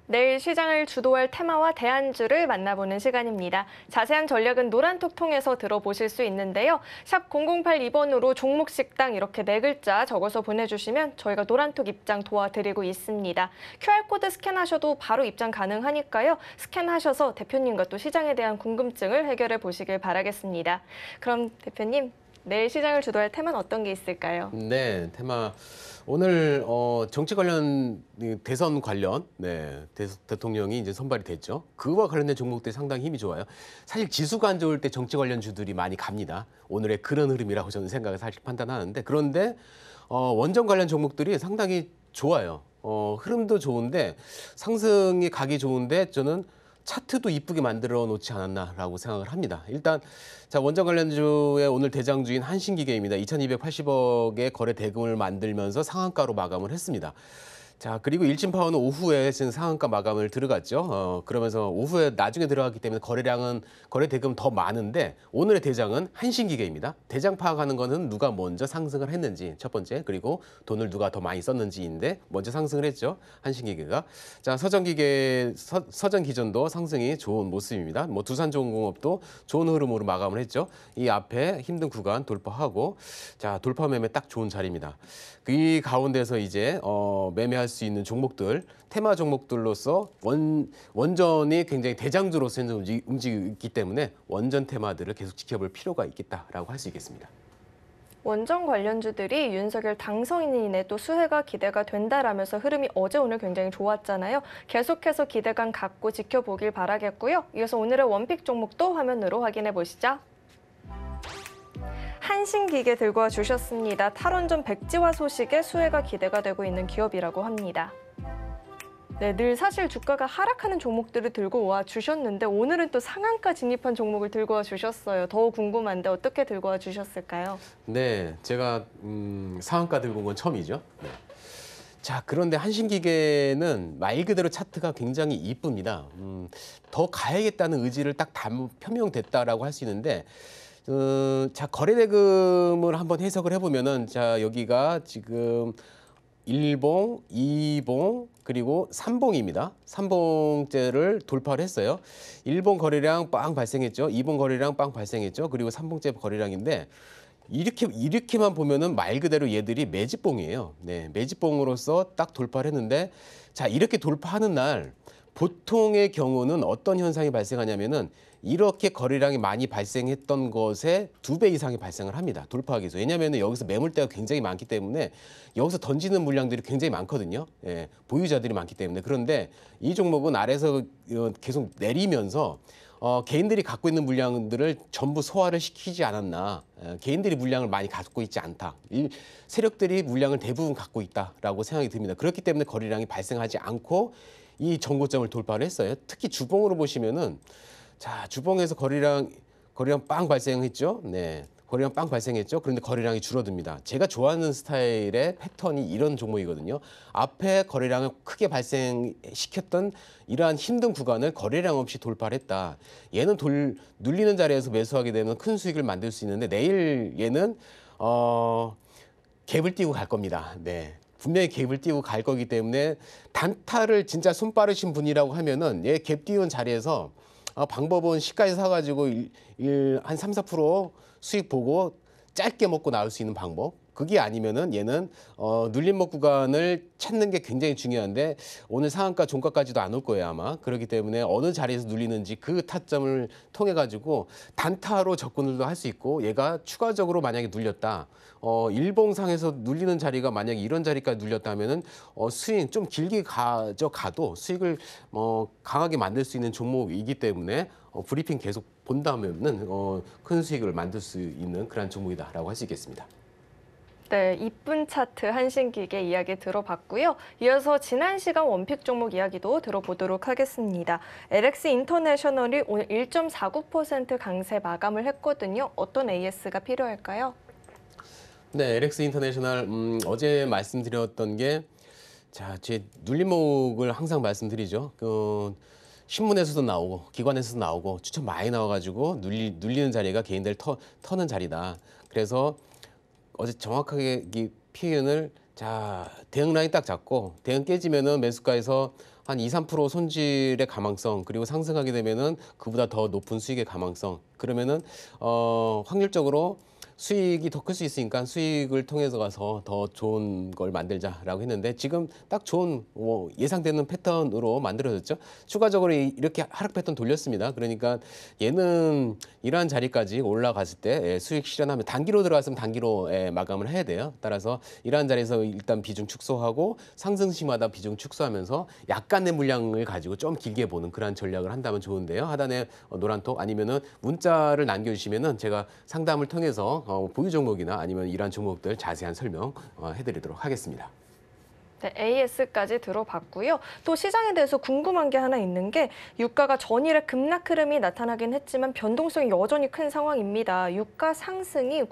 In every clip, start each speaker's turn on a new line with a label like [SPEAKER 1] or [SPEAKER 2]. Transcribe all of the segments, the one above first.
[SPEAKER 1] 내일 시장을 주도할 테마와 대안주를 만나보는 시간입니다. 자세한 전략은 노란톡 통해서 들어보실 수 있는데요. 샵 0082번으로 종목 식당 이렇게 4글자 적어서 보내주시면 저희가 노란톡 입장 도와드리고 있습니다. QR코드 스캔하셔도 바로 입장 가능하니까요. 스캔하셔서 대표님과 또 시장에 대한 궁금증을 해결해 보시길 바라겠습니다. 그럼 대표님, 내일 시장을 주도할 테마는 어떤 게 있을까요?
[SPEAKER 2] 네, 테마 오늘 정치 관련 대선 관련 대통령이 이제 선발이 됐죠. 그와 관련된 종목들이 상당히 힘이 좋아요. 사실 지수가 안 좋을 때 정치 관련 주들이 많이 갑니다. 오늘의 그런 흐름이라고 저는 생각을 사실 판단하는데, 그런데 원전 관련 종목들이 상당히 좋아요. 흐름도 좋은데 상승이 가기 좋은데 저는 차트도 이쁘게 만들어 놓지 않았나라고 생각을 합니다. 일단 자, 원전 관련주의 오늘 대장주인 한신기계입니다. 2,280억의 거래 대금을 만들면서 상한가로 마감을 했습니다. 자, 그리고 일진파워는 오후에 지금 상한가 마감을 들어갔죠. 그러면서 오후에 나중에 들어갔기 때문에 거래 대금 더 많은데, 오늘의 대장은 한신기계입니다. 대장 파악하는 거는 누가 먼저 상승을 했는지 첫 번째, 그리고 돈을 누가 더 많이 썼는지인데 먼저 상승을 했죠. 한신기계가. 자, 서전기전도 상승이 좋은 모습입니다. 뭐 두산重工업도 좋은 흐름으로 마감을 했죠. 이 앞에 힘든 구간 돌파하고, 자, 돌파 매매 딱 좋은 자리입니다. 이 가운데서 이제 매매할 수 있는 종목들, 테마 종목들로서 원전이 굉장히 대장주로서 움직이고 있기 때문에 원전 테마들을 계속 지켜볼 필요가 있겠다라고 할 수 있겠습니다.
[SPEAKER 1] 원전 관련주들이 윤석열 당선인의 또 수혜가 기대가 된다라면서 흐름이 어제 오늘 굉장히 좋았잖아요. 계속해서 기대감 갖고 지켜보길 바라겠고요. 이어서 오늘의 원픽 종목도 화면으로 확인해 보시죠. 한신기계 들고 와 주셨습니다. 탈원전 백지화 소식에 수혜가 기대가 되고 있는 기업이라고 합니다. 네, 늘 사실 주가가 하락하는 종목들을 들고 와 주셨는데 오늘은 또 상한가 진입한 종목을 들고 와 주셨어요. 더 궁금한데 어떻게 들고 와 주셨을까요?
[SPEAKER 2] 네, 제가 상한가 들고 온 건 처음이죠. 네. 자, 그런데 한신기계는 말 그대로 차트가 굉장히 이쁩니다. 더 가야겠다는 의지를 딱 표명됐다라고 할 수 있는데, 자, 거래대금을 한번 해석을 해보면은, 자, 여기가 지금 1봉, 2봉, 그리고 3봉입니다. 3봉째를 돌파를 했어요. 1봉 거래량 빵 발생했죠. 2봉 거래량 빵 발생했죠. 그리고 3봉째 거래량인데, 이렇게만 보면은 말 그대로 얘들이 매집봉이에요. 네, 매집봉으로서 딱 돌파를 했는데, 자, 이렇게 돌파하는 날 보통의 경우는 어떤 현상이 발생하냐면은 이렇게 거래량이 많이 발생했던 것의 2배 이상이 발생을 합니다. 돌파하기 위해서. 왜냐하면 여기서 매물대가 굉장히 많기 때문에 여기서 던지는 물량들이 굉장히 많거든요. 예, 보유자들이 많기 때문에. 그런데 이 종목은 아래에서 계속 내리면서 개인들이 갖고 있는 물량들을 전부 소화를 시키지 않았나. 개인들이 물량을 많이 갖고 있지 않다. 세력들이 물량을 대부분 갖고 있다라고 생각이 듭니다. 그렇기 때문에 거래량이 발생하지 않고 이 전고점을 돌파를 했어요. 특히 주봉으로 보시면은, 자, 주봉에서 거래량 빵 발생했죠. 네, 거래량 빵 발생했죠. 그런데 거래량이 줄어듭니다. 제가 좋아하는 스타일의 패턴이 이런 종목이거든요. 앞에 거래량을 크게 발생시켰던 이러한 힘든 구간을 거래량 없이 돌파를 했다. 얘는 눌리는 자리에서 매수하게 되면 큰 수익을 만들 수 있는데, 내일 얘는 갭을 띄고 갈 겁니다. 네. 분명히 갭을 띄고 갈 거기 때문에 단타를 진짜 손 빠르신 분이라고 하면은 얘 갭 띄운 자리에서 방법은 시가에 사가지고 한 3, 4% 수익 보고 짧게 먹고 나올 수 있는 방법. 그게 아니면은 얘는 눌림목 구간을 찾는 게 굉장히 중요한데, 오늘 상한가 종가까지도 안 올 거예요 아마. 그렇기 때문에 어느 자리에서 눌리는지 그 타점을 통해 가지고 단타로 접근을 할 수 있고, 얘가 추가적으로 만약에 눌렸다, 일봉상에서 눌리는 자리가 만약에 이런 자리까지 눌렸다면은 수익 좀 길게 가져가도 수익을 강하게 만들 수 있는 종목이기 때문에 브리핑 계속 본다면은 큰 수익을 만들 수 있는 그런 종목이다라고 할 수 있겠습니다.
[SPEAKER 1] 네, 이쁜 차트 한신기계 이야기 들어봤고요. 이어서 지난 시간 원픽 종목 이야기도 들어보도록 하겠습니다. LX 인터내셔널이 오늘 1.49% 강세 마감을 했거든요. 어떤 AS가 필요할까요?
[SPEAKER 2] 네, LX 인터내셔널 어제 말씀드렸던 게, 자, 제 눌림목을 항상 말씀드리죠. 신문에서도 나오고 기관에서도 나오고 추천 많이 나와가지고 눌리는 자리가 개인들 터는 자리다. 그래서 어제 정확하게 이 표현을 자, 대응 라인 딱 잡고 대응 깨지면은 매수가에서 한 2, 3% 손질의 가망성 그리고 상승하게 되면은 그보다 더 높은 수익의 가망성 그러면은 확률적으로 수익이 더 클 수 있으니까 수익을 통해서 가서 더 좋은 걸 만들자라고 했는데 지금 딱 좋은 예상되는 패턴으로 만들어졌죠. 추가적으로 이렇게 하락 패턴 돌렸습니다. 그러니까 얘는 이러한 자리까지 올라갔을 때 수익 실현하면 단기로 들어갔으면 단기로 마감을 해야 돼요. 따라서 이러한 자리에서 일단 비중 축소하고 상승시마다 비중 축소하면서 약간의 물량을 가지고 좀 길게 보는 그런 전략을 한다면 좋은데요. 하단에 노란톡 아니면은 문자를 남겨주시면은 제가 상담을 통해서 보유 종목이나 아니면 이러한 종목들 자세한 설명 해드리도록 하겠습니다.
[SPEAKER 1] 네, AS까지 들어봤고요. 또 시장에 대해서 궁금한 게 하나 있는 게 유가가 전일에 급락 흐름이 나타나긴 했지만 변동성이 여전히 큰 상황입니다. 유가 상승이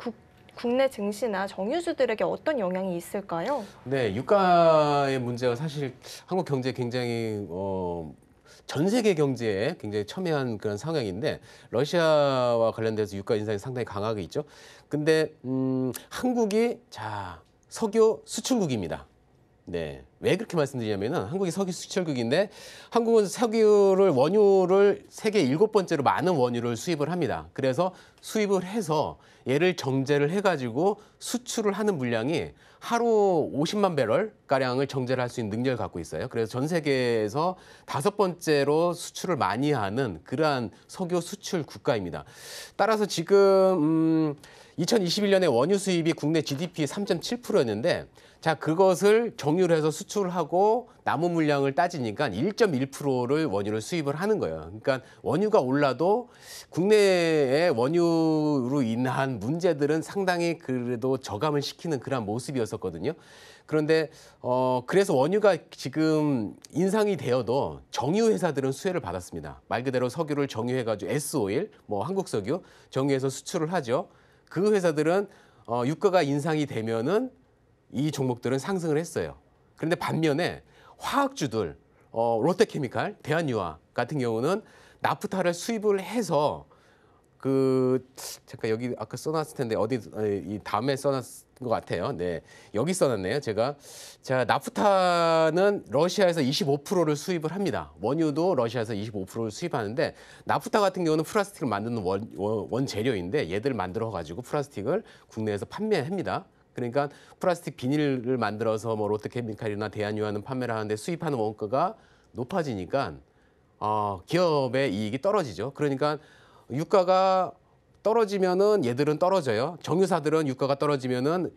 [SPEAKER 1] 국내 증시나 정유주들에게 어떤 영향이 있을까요?
[SPEAKER 2] 네, 유가의 문제가 사실 한국 경제에 굉장히 전 세계 경제에 굉장히 첨예한 그런 상황인데 러시아와 관련돼서 유가 인상이 상당히 강하게 있죠. 근데 한국이 석유 수출국입니다. 네, 왜 그렇게 말씀드리냐면은 한국이 석유 수출국인데 한국은 원유를 세계 7번째로 많은 원유를 수입을 합니다. 그래서 수입을 해서 얘를 정제를 해가지고 수출을 하는 물량이 하루 50만 배럴 가량을 정제를 할 수 있는 능력을 갖고 있어요. 그래서 전 세계에서 5번째로 수출을 많이 하는 그러한 석유 수출 국가입니다. 따라서 지금 2021년에 원유 수입이 국내 GDP 3.7%였는데 그것을 정유를 해서 수출하고 남은 물량을 따지니까 1.1%를 원유를 수입을 하는 거예요. 그러니까 원유가 올라도 국내의 원유로 인한 문제들은 상당히 그래도 저감을 시키는 그런 모습이었었거든요. 그런데 그래서 원유가 지금 인상이 되어도 정유 회사들은 수혜를 받았습니다. 말 그대로 석유를 정유해가지고 S오일, 한국석유 정유해서 수출을 하죠. 그 회사들은 유가가 인상이 되면은 이 종목들은 상승을 했어요. 그런데 반면에 화학주들, 롯데케미칼, 대한유화 같은 경우는 나프타를 수입을 해서 잠깐 여기 아까 써놨을 텐데 이 다음에 써놨을 것 같아요. 네, 여기 써놨네요. 나프타는 러시아에서 25%를 수입을 합니다. 원유도 러시아에서 25%를 수입하는데 나프타 같은 경우는 플라스틱을 만드는 원재료인데 얘들 만들어 가지고 플라스틱을 국내에서 판매합니다. 그러니까 플라스틱 비닐을 만들어서 롯데케미칼이나 대한유화는 판매를 하는데 수입하는 원가가 높아지니까 기업의 이익이 떨어지죠. 그러니까 유가가 떨어지면은 얘들은 떨어져요. 정유사들은 유가가 떨어지면은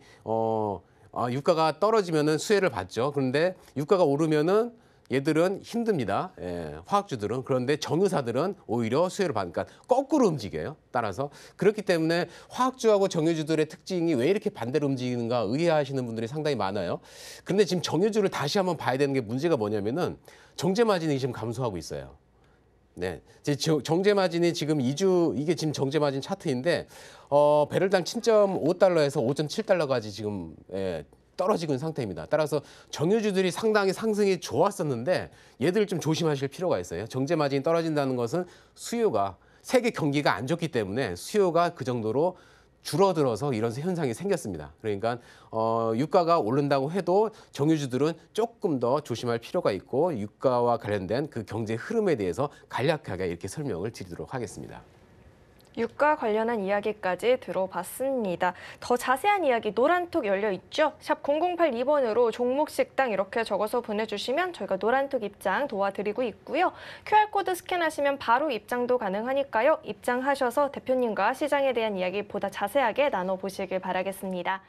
[SPEAKER 2] 수혜를 받죠. 그런데 유가가 오르면은 얘들은 힘듭니다. 화학주들은. 그런데 정유사들은 오히려 수혜를 받으니까 거꾸로 움직여요. 따라서 그렇기 때문에 화학주하고 정유주들의 특징이 왜 이렇게 반대로 움직이는가 의아하시는 분들이 상당히 많아요. 그런데 지금 정유주를 다시 한번 봐야 되는 게 문제가 뭐냐면은 정제 마진이 지금 감소하고 있어요. 네, 정제 마진이 지금 이게 지금 정제 마진 차트인데 배럴당 7.5달러에서 5.7달러까지 지금 떨어지고 있는 상태입니다. 따라서 정유주들이 상당히 상승이 좋았었는데 얘들 좀 조심하실 필요가 있어요. 정제 마진이 떨어진다는 것은 세계 경기가 안 좋기 때문에 수요가 그 정도로 줄어들어서 이런 현상이 생겼습니다. 그러니까 유가가 오른다고 해도 정유주들은 조금 더 조심할 필요가 있고 유가와 관련된 그 경제 흐름에 대해서 간략하게 이렇게 설명을 드리도록 하겠습니다.
[SPEAKER 1] 유가 관련한 이야기까지 들어봤습니다. 더 자세한 이야기 노란톡 열려 있죠? 샵 0082번으로 종목 식당 이렇게 적어서 보내주시면 저희가 노란톡 입장 도와드리고 있고요. QR코드 스캔하시면 바로 입장도 가능하니까요. 입장하셔서 대표님과 시장에 대한 이야기 보다 자세하게 나눠보시길 바라겠습니다.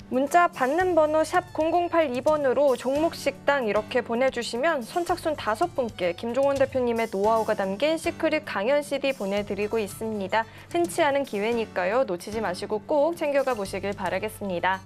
[SPEAKER 1] 문자 받는 번호 샵 0082번으로 종목 식당 이렇게 보내주시면 선착순 5분께 김종원 대표님의 노하우가 담긴 시크릿 강연 CD 보내드리고 있습니다. 흔치 않은 기회니까요. 놓치지 마시고 꼭 챙겨가 보시길 바라겠습니다.